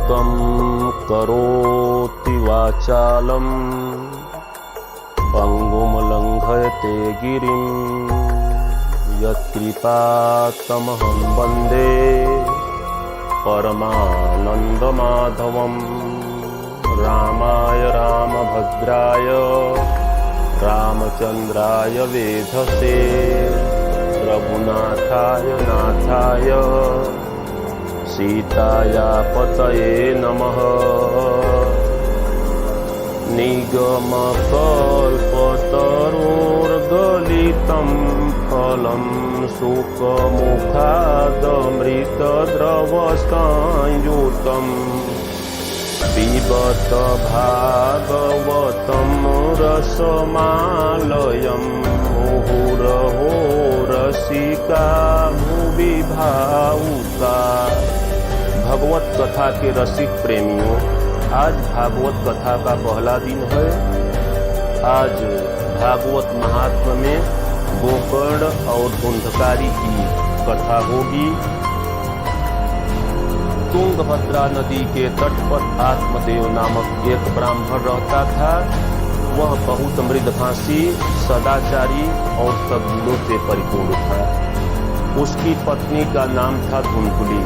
मूकं करोति वाचालं पंगुं लंघयते गिरिं यत्कृपातमहं वन्दे परमानन्दमाधवं। रामाय रामभद्राय रामचन्द्राय वेधसे रघुनाथाय नाथाय सीताया पतये नमः। निगमकल्पतरोर्गलितं फलं शुकमुखादमृतद्रवसंयुतं पिबत भागवतं रसमालयं मुहुरहो रसिका भुवि भावुका। भगवत कथा के रसिक प्रेमियों, आज भागवत कथा का पहला दिन है। आज भागवत महात्म्य में गोकर्ण और धुंधकारी की कथा होगी। तुंगभद्रा नदी के तट पर आत्मदेव नामक एक ब्राह्मण रहता था। वह बहुत मृदभाषी, सदाचारी और सद्गुणों से परिपूर्ण था। उसकी पत्नी का नाम था धुंधुली।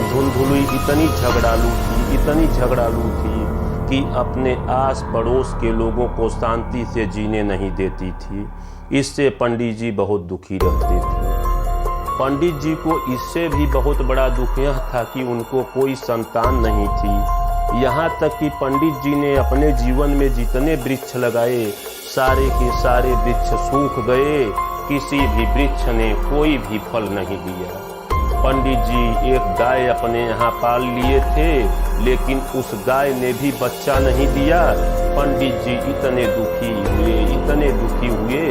धुंधुली इतनी झगड़ालू थी कि अपने आस पड़ोस के लोगों को शांति से जीने नहीं देती थी। इससे पंडित जी बहुत दुखी रहते थे। पंडित जी को इससे भी बहुत बड़ा दुख यह था कि उनको कोई संतान नहीं थी। यहाँ तक कि पंडित जी ने अपने जीवन में जितने वृक्ष लगाए सारे के सारे वृक्ष सूख गए। किसी भी वृक्ष ने कोई भी फल नहीं दिया। पंडित जी एक गाय अपने यहाँ पाल लिए थे, लेकिन उस गाय ने भी बच्चा नहीं दिया। पंडित जी इतने दुखी हुए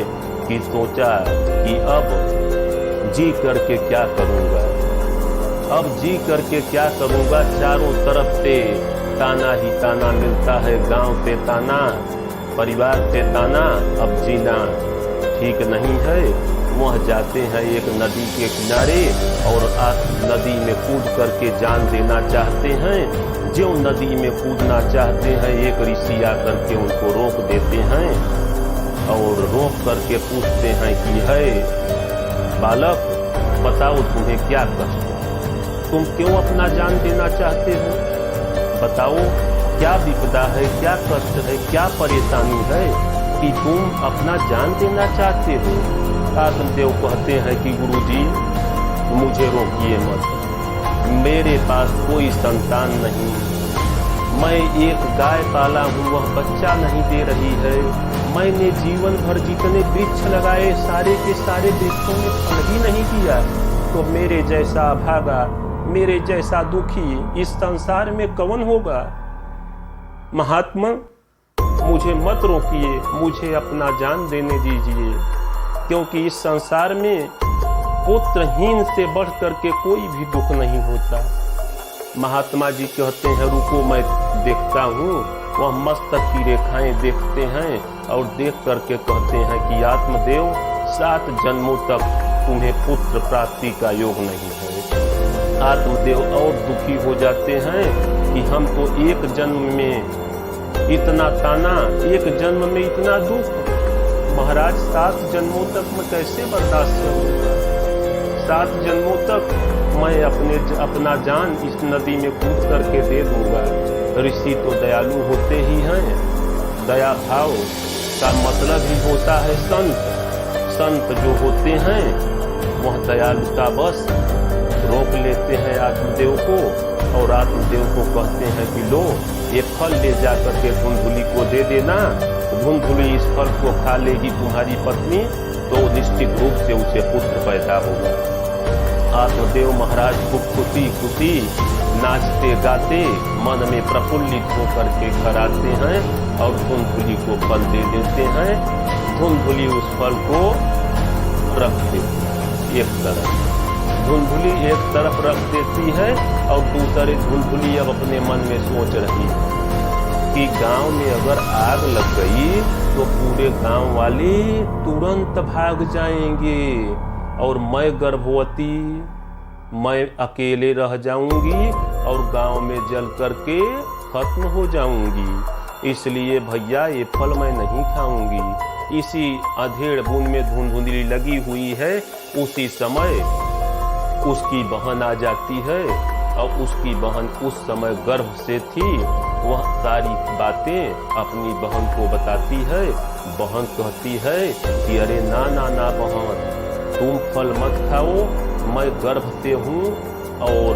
कि सोचा कि अब जी करके क्या करूँगा। चारों तरफ से ताना ही ताना मिलता है, गांव से ताना, परिवार से ताना। अब जीना ठीक नहीं है। वह जाते हैं एक नदी के किनारे और नदी में कूद करके जान देना चाहते हैं। जो नदी में कूदना चाहते हैं, एक ऋषि आकर के उनको रोक देते हैं और रोक करके पूछते हैं कि है बालक, बताओ तुम्हें क्या कष्ट है? तुम क्यों अपना जान देना चाहते हो? बताओ क्या विपदा है, क्या कष्ट है, क्या परेशानी है कि तुम अपना जान देना चाहते हो? आत्मदेव कहते हैं कि गुरुजी मुझे रोकिए मत, मेरे पास कोई संतान नहीं। मैं एक गाय पाला हूँ, वह बच्चा नहीं दे रही है। मैंने जीवन भर जितने वृक्ष लगाए सारे के सारे वृक्षों में फल ही नहीं दिया। तो मेरे जैसा अभागा, मेरे जैसा दुखी इस संसार में कौन होगा? महात्मा मुझे मत रोकिए, मुझे अपना जान देने दीजिए, क्योंकि इस संसार में पुत्रहीन से बढ़ करके कोई भी दुख नहीं होता। महात्मा जी कहते हैं रुको मैं देखता हूँ। वह मस्तक की रेखाएं देखते हैं और देख करके कहते हैं कि आत्मदेव 7 जन्मों तक तुम्हें पुत्र प्राप्ति का योग नहीं है। आत्मदेव और दुखी हो जाते हैं कि हम तो एक जन्म में इतना ताना, एक जन्म में इतना दुख, महाराज 7 जन्मों तक मैं कैसे बर्दाश्त करूंगा? 7 जन्मों तक मैं अपना जान इस नदी में कूद करके दे दूंगा। ऋषि तो दयालु होते ही हैं। दया भाव का मतलब ही होता है संत। संत जो होते हैं वह दयालुता बस रोक लेते हैं आत्मदेव को और आत्मदेव को कहते हैं कि लो ये फल ले जाकर के धुंधुली को दे देना। धुंधुली इस फल को खा लेगी तुम्हारी पत्नी तो निश्चित रूप से उसे पुत्र पैदा होगा। आत्मदेव महाराज खूब खुशी नाचते गाते मन में प्रफुल्लित होकर के घर आते हैं और धुंधुली को फल दे देते हैं। धुंधुली उस फल को रख देती है एक तरफ। धुंधुली एक तरफ रख देती है और दूसरे धुंधुली अब अपने मन में सोच रही है कि गांव में अगर आग लग गई तो पूरे गांव वाले तुरंत भाग जाएंगे और मैं गर्भवती मैं अकेले रह जाऊंगी और गांव में जल करके खत्म हो जाऊंगी। इसलिए भैया ये फल मैं नहीं खाऊंगी। इसी अधेड़ बूंद में धुंधुंधली लगी हुई है। उसी समय उसकी बहन आ जाती है और उसकी बहन उस समय गर्भ से थी। वह सारी बातें अपनी बहन को बताती है। बहन कहती है कि अरे ना ना ना बहन, तुम फल मत खाओ, मैं गर्भ से हूँ और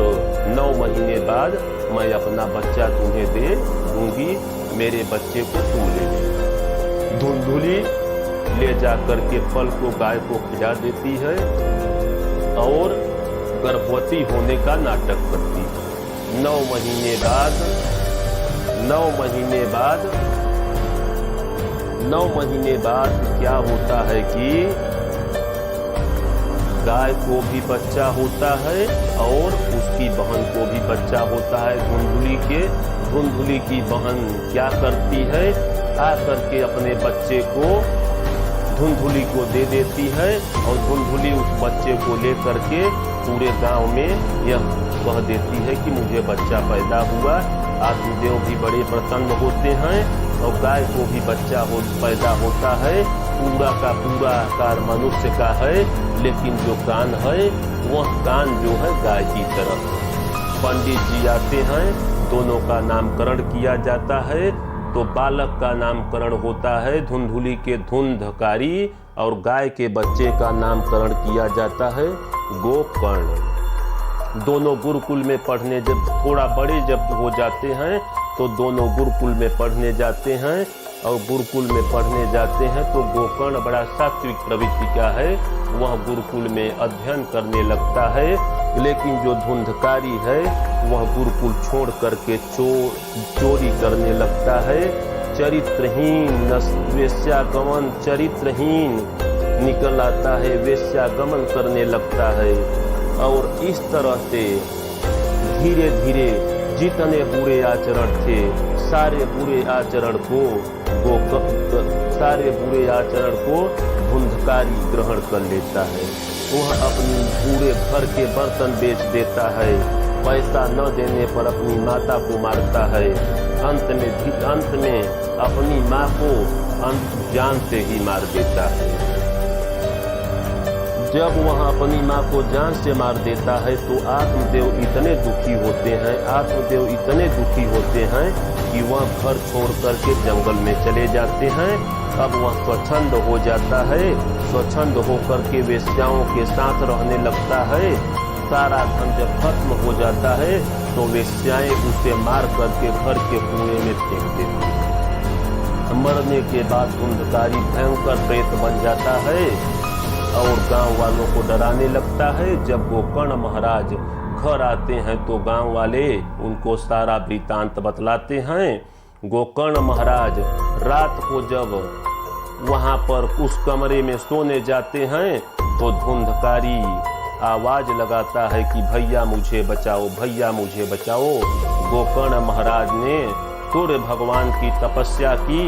9 महीने बाद मैं अपना बच्चा तुम्हें दे दूंगी, मेरे बच्चे को तू ले ले। धुंधुली ले जा करके फल को गाय को खिला देती है और गर्भवती होने का नाटक करती है। 9 महीने बाद क्या होता है कि गाय को भी बच्चा होता है और उसकी बहन को भी बच्चा होता है। धुंधुली की बहन क्या करती है, आ करके अपने बच्चे को धुंधुली को दे देती है और धुंधुली उस बच्चे को लेकर के पूरे गांव में यह कह देती है कि मुझे बच्चा पैदा हुआ। आदिदेव भी बड़े प्रसन्न होते हैं और गाय को भी बच्चा पैदा होता है। पूरा का पूरा आकार मनुष्य का है, लेकिन जो कान है वह कान जो है गाय की तरफ। पंडित जी आते हैं, दोनों का नामकरण किया जाता है। तो बालक का नामकरण होता है धुंधुली के धुंधकारी और गाय के बच्चे का नामकरण किया जाता है गोकर्ण। दोनों गुरुकुल में पढ़ने जब थोड़ा बड़े जब हो जाते हैं तो दोनों गुरुकुल में पढ़ने जाते हैं और गुरुकुल में पढ़ने जाते हैं तो गोकर्ण बड़ा सात्विक प्रवृत्ति का है, वह गुरुकुल में अध्ययन करने लगता है। लेकिन जो धुंधकारी है वह गुरुकुल छोड़ करके चोरी करने लगता है। चरित्रहीन वेश्यागमन, चरित्रहीन निकल आता है, वेश्यागमन करने लगता है। और इस तरह से धीरे धीरे जितने बुरे आचरण थे सारे बुरे आचरण को धुंधकारी ग्रहण कर लेता है। वह अपनी पूरे घर के बर्तन बेच देता है, पैसा न देने पर अपनी माता को मारता है। अंत में अपनी माँ को जान से ही मार देता है। जब वह अपनी माँ को जान से मार देता है तो आत्मदेव इतने दुखी होते हैं कि वह घर छोड़ करके जंगल में चले जाते हैं। अब वह स्वच्छंद हो जाता है, स्वच्छंद होकर के वेश्याओं के साथ रहने लगता है। सारा धन जब खत्म हो जाता है तो वेश्याएं उसे मार करके घर के कुएं में फेंक देती हैं। मरने के बाद धुंधकारी भयंकर प्रेत बन जाता है और गांव वालों को डराने लगता है। जब गोकर्ण महाराज घर आते हैं तो गांव वाले उनको सारा वृतांत बतलाते हैं। गोकर्ण महाराज रात को जब वहां पर उस कमरे में सोने जाते हैं तो धुंधकारी आवाज लगाता है कि भैया मुझे बचाओ, भैया मुझे बचाओ। गोकर्ण महाराज ने सूर्य भगवान की तपस्या की।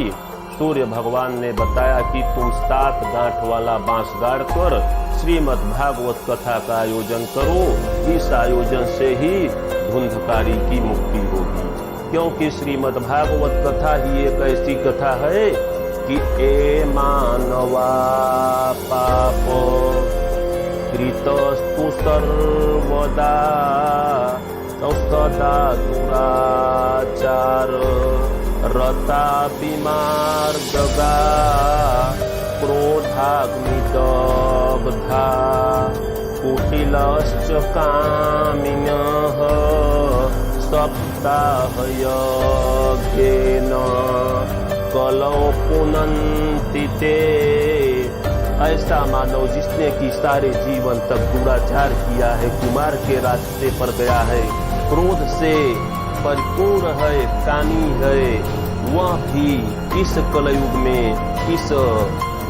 सूर्य भगवान ने बताया कि तुम 7 गांठ वाला बांस गाड़ कर श्रीमद् भागवत कथा का आयोजन करो। इस आयोजन से ही धुंधकारी की मुक्ति होगी, क्योंकि श्रीमद् भागवत कथा ही एक ऐसी कथा है कि ए मानवा पाप कृतस्तु सर्वदा सदा दुराचार रता विमार्गगा क्रोधाग्निदग्धा कुटिलश्च कामिनः सप्ताहयज्ञेन कलौ पुनन्ति ते। ऐसा मानव जिसने कि सारे जीवन तक दुराचार किया है, कुमार के रास्ते पर गया है, क्रोध से परिपूर्ण है, कामी है, वह भी इस कलयुग में इस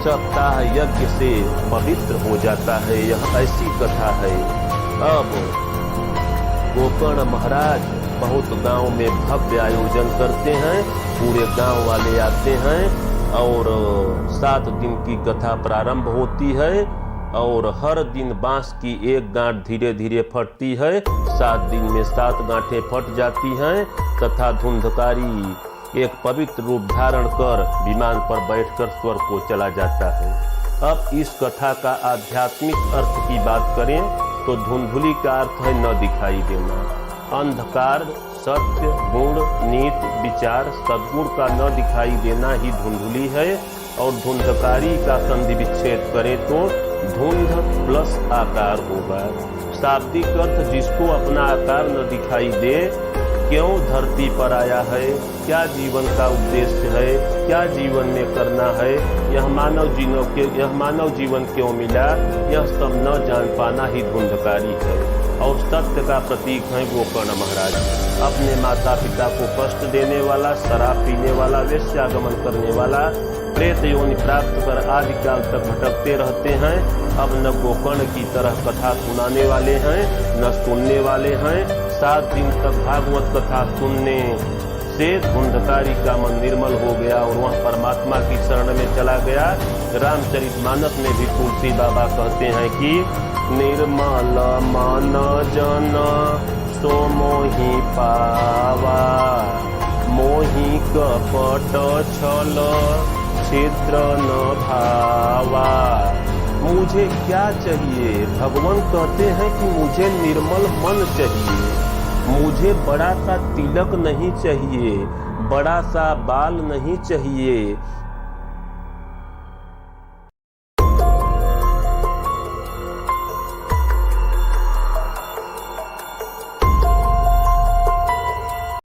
सप्ताह यज्ञ से पवित्र हो जाता है। यह ऐसी कथा है। अब गोकर्ण महाराज बहुत गांव में भव्य आयोजन करते हैं, पूरे गांव वाले आते हैं और 7 दिन की कथा प्रारंभ होती है और हर दिन बांस की एक गांठ धीरे धीरे फटती है, 7 दिन में 7 गांठें फट जाती हैं तथा धुंधकारी एक पवित्र रूप धारण कर विमान पर बैठकर स्वर्ग को चला जाता है। अब इस कथा का आध्यात्मिक अर्थ की बात करें तो धुंधुली का अर्थ है न दिखाई देना। अंधकार, सत्य, गुण, नीति, विचार, सद्गुण का न दिखाई देना ही धुंधुली है। और धुंधकारी का संधि विच्छेद करें तो धुंध प्लस आकार होगा। शाब्दिक अर्थ जिसको अपना आकार न दिखाई दे, क्यों धरती पर आया है, क्या जीवन का उद्देश्य है, क्या जीवन में करना है, यह मानव जीवन क्यों मिला, यह सब न जान पाना ही धुंधकारी है। और सत्य का प्रतीक है गोकर्ण महाराज। अपने माता पिता को कष्ट देने वाला, शराब पीने वाला, वेश्यागमन करने वाला, प्रेत योनि प्राप्त कर आदिकाल तक भटकते रहते हैं। अब न गोकर्ण की तरह कथा सुनाने वाले हैं, न सुनने वाले हैं। 7 दिन तक भागवत कथा सुनने से धुंधकारी का मन निर्मल हो गया और वह परमात्मा की शरण में चला गया। रामचरितमानस में भी तुलसी बाबा कहते हैं कि निर्मल मन जन सो मोहि पावा, मोहि कपट छल छिद्र न भावा। मुझे क्या चाहिए? भगवान कहते हैं कि मुझे निर्मल मन चाहिए, मुझे बड़ा सा तिलक नहीं चाहिए, बड़ा सा बाल नहीं चाहिए,